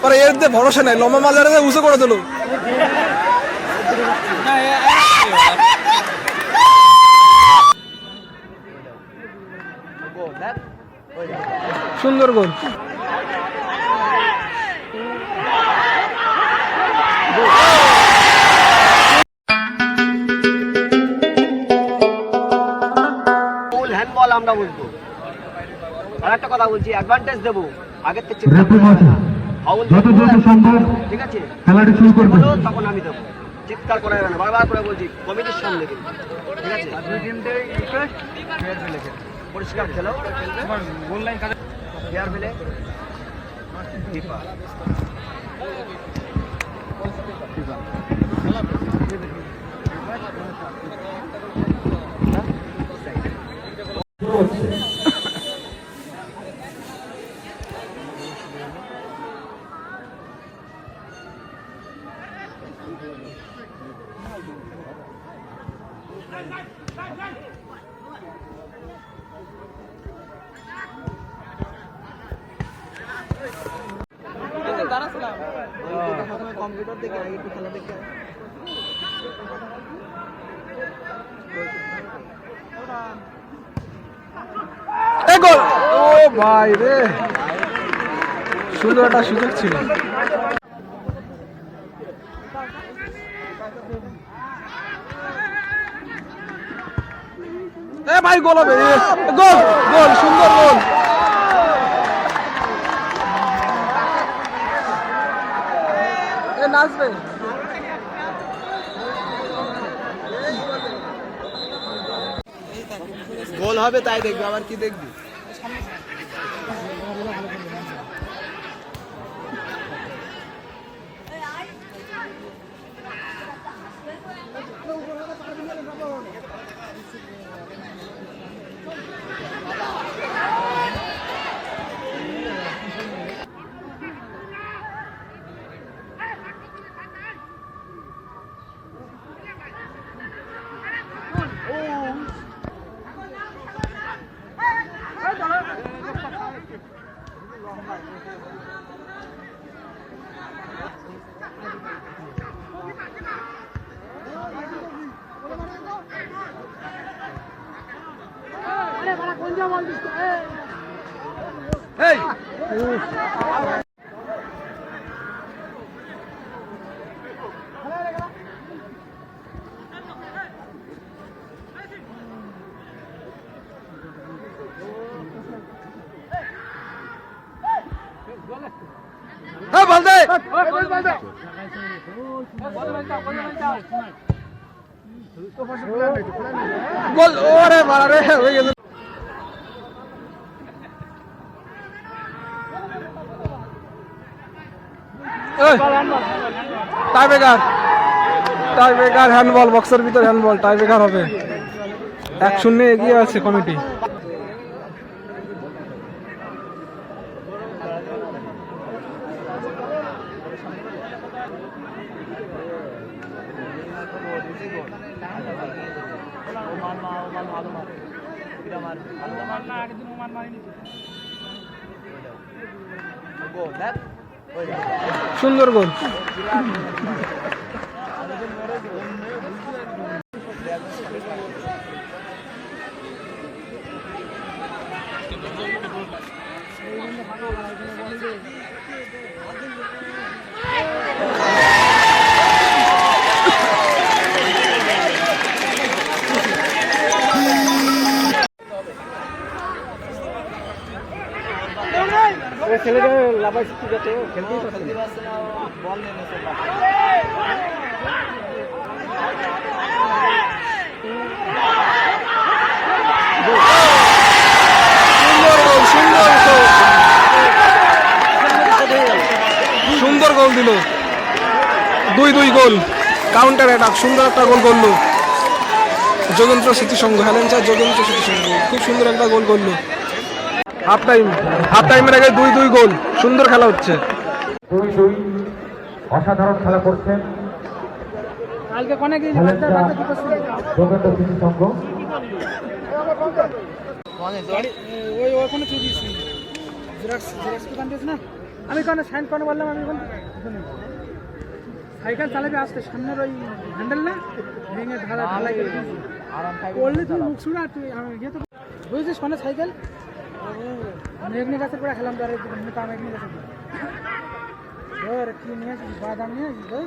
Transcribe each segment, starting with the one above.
পরে এর দিয়ে ভরসা নাই, লম্বা মাজারে উঁচু করে দিল। সুন্দর গোল। হ্যান্ডবল আমরা বলবো। আর একটা কথা বলছি, অ্যাডভান্টেজ দেবো, আগের থেকে ঠিক আছে, খেলাটি শুরু করবো তখন আমি দেবো, চিৎকার করা যাবে না, বারবার করে বলছি কমিটির সামনে কিন্তু, ঠিক আছে। পরিষ্কার খেলো, গোল লাইন ফেয়ার ফেলে কম্পিউটার দেখে একটু খেলা দেখে গোল। ও ভাই রে, সুন্দর একটা সুযোগ ছিল। এ ভাই গোল হবে, গোল গোল, সুন্দর গোল। এ নাচবে। গোল হবে তাই দেখবি, আবার কি দেখবি? এই বল দে, গোল। ওরে মারা রে, হয়ে গেছে। টাইব্রেকার হ্যান্ডবল, বক্সের ভিতর হ্যান্ডবল, টাইব্রেকার হবে। 1-0 এগিয়ে আছে কমিটি। সুন্দর গোল। ছেলেটা লাফাইছে ঠিক আছে, খেলতেই পারছে না, বল নেই। সুন্দর গোল দিল, 2-2 গোল, কাউন্টার অ্যাটাক, সুন্দর একটা গোল করলো যোগেন্দ্র স্মৃতিসংঘ, হেলেঞ্চার যোগেন্দ্র স্মৃতিসংঘ, খুব সুন্দর একটা গোল করলো। হাফ টাইমের আগে 2-2 গোল, সুন্দর খেলা হচ্ছে। অসাধারণ খেলা করছেন যোগেন্দ্র স্মৃতিসংঘ। ওখানে চলে দিয়েছি, জেরক্স দোকান দিয়েছে না। আমি কোনো সাইন করে বললাম আমি এখন সাইকেল চালাবে আসতে সামনের ওই হ্যান্ডেল না ভেঙে ঢালাই করে দিয়েছি পড়লে তুই মুখ শুনে আর তুই আমি গিয়ে তো বুঝেছিস মানে সাইকেল মেঘনি গাছের পরে খেলাম ধরে মোটা মেঘনি গাছের পরে ধর কি নিয়ে আসিস বাদাম নিয়ে আসিস ধর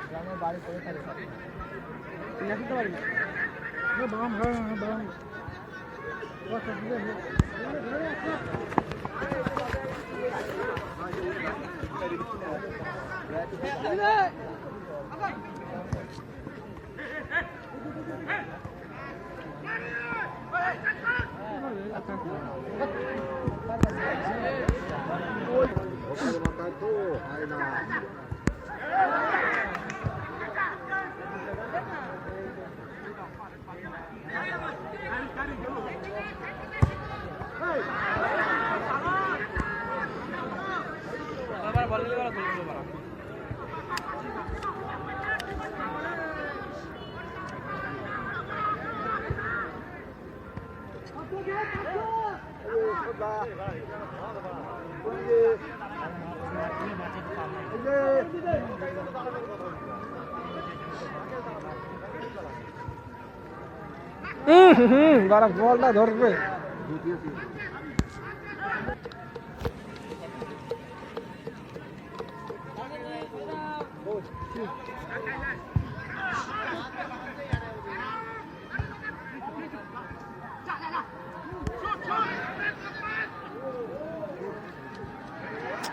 গ্রামের বাড়ি করে থাকে তুই আসতে পারবি বাম বাম বারা বলটা ধরবে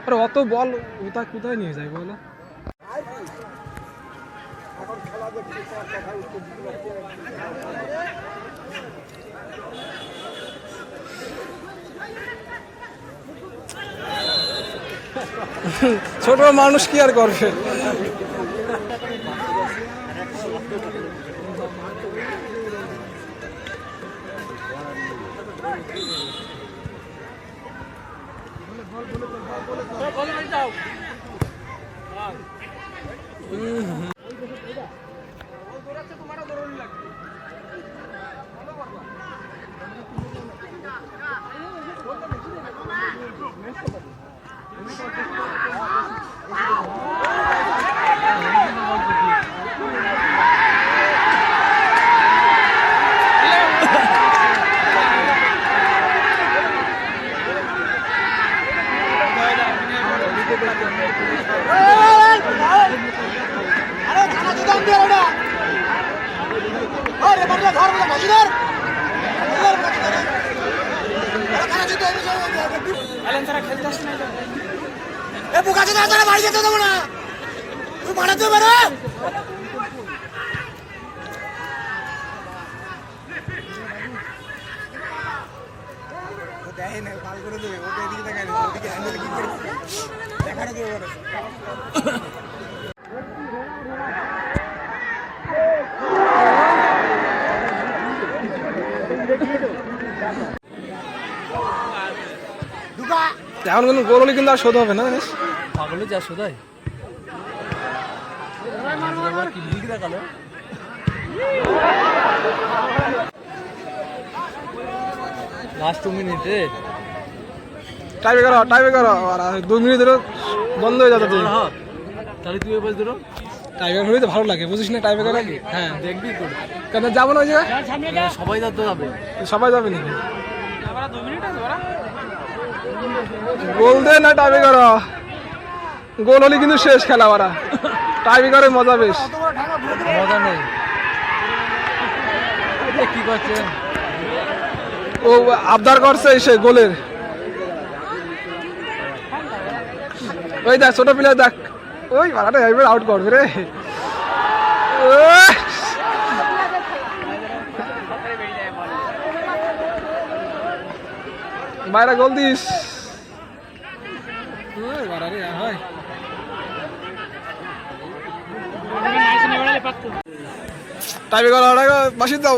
আরে অত বল ওটা কোথায় নিয়ে যায় বলো ছোট মানুষ কি আর করবে এখন কিন্তু গোল হলে কিন্তু আর শোধ হবে না জানিস পাগলে যা শোধাই কি লিখ দেখালো লাস্ট 2 মিনিটে টাইপ করো আর 2 মিনিট ধরে বন্ধ হয়ে যাবে তাহলে তুই এবার ধরো টাইগার হলে তো ভালো লাগে বুঝিস না টাইগার লাগে হ্যাঁ দেখবি তো কেন যাবো না ওই জায়গায় সবাই যাবে সবাই যাবে নাকি গোল দে না টাইপ করো গোল হলে কিন্তু শেষ খেলা ওরা টাইপ করে মজা বেশ মজা নেই কি করছেন ও আবদার করছে সে গোলের ওই দেখ ছোট প্লেয়ার দেখ ওই মারাটা একবার আউট করবে রে বাইরে গোল দিস হয় টাইপে করা বাসি দাও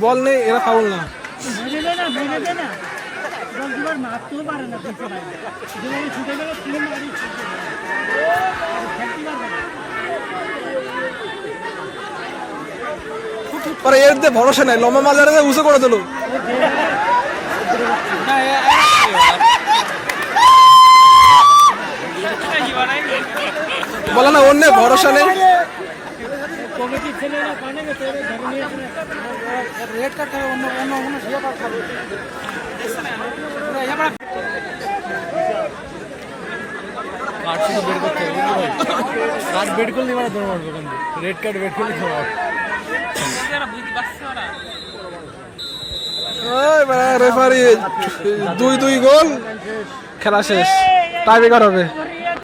বল নেই এরা ফাউল না মারতেও পারে না ছুটে গেলে পরে এর দিয়ে ভরসা নাই, লম্বা মাজারে উঁচু করে দিল। বলে না অন্য ভরসা নেই। রেড কার্ড খাবে, অন্য অন্য অন্য সিয়া কার্ড খাবে। রেফারি 2-2 গোল, খেলা শেষ, টাই ব্রেকার হবে।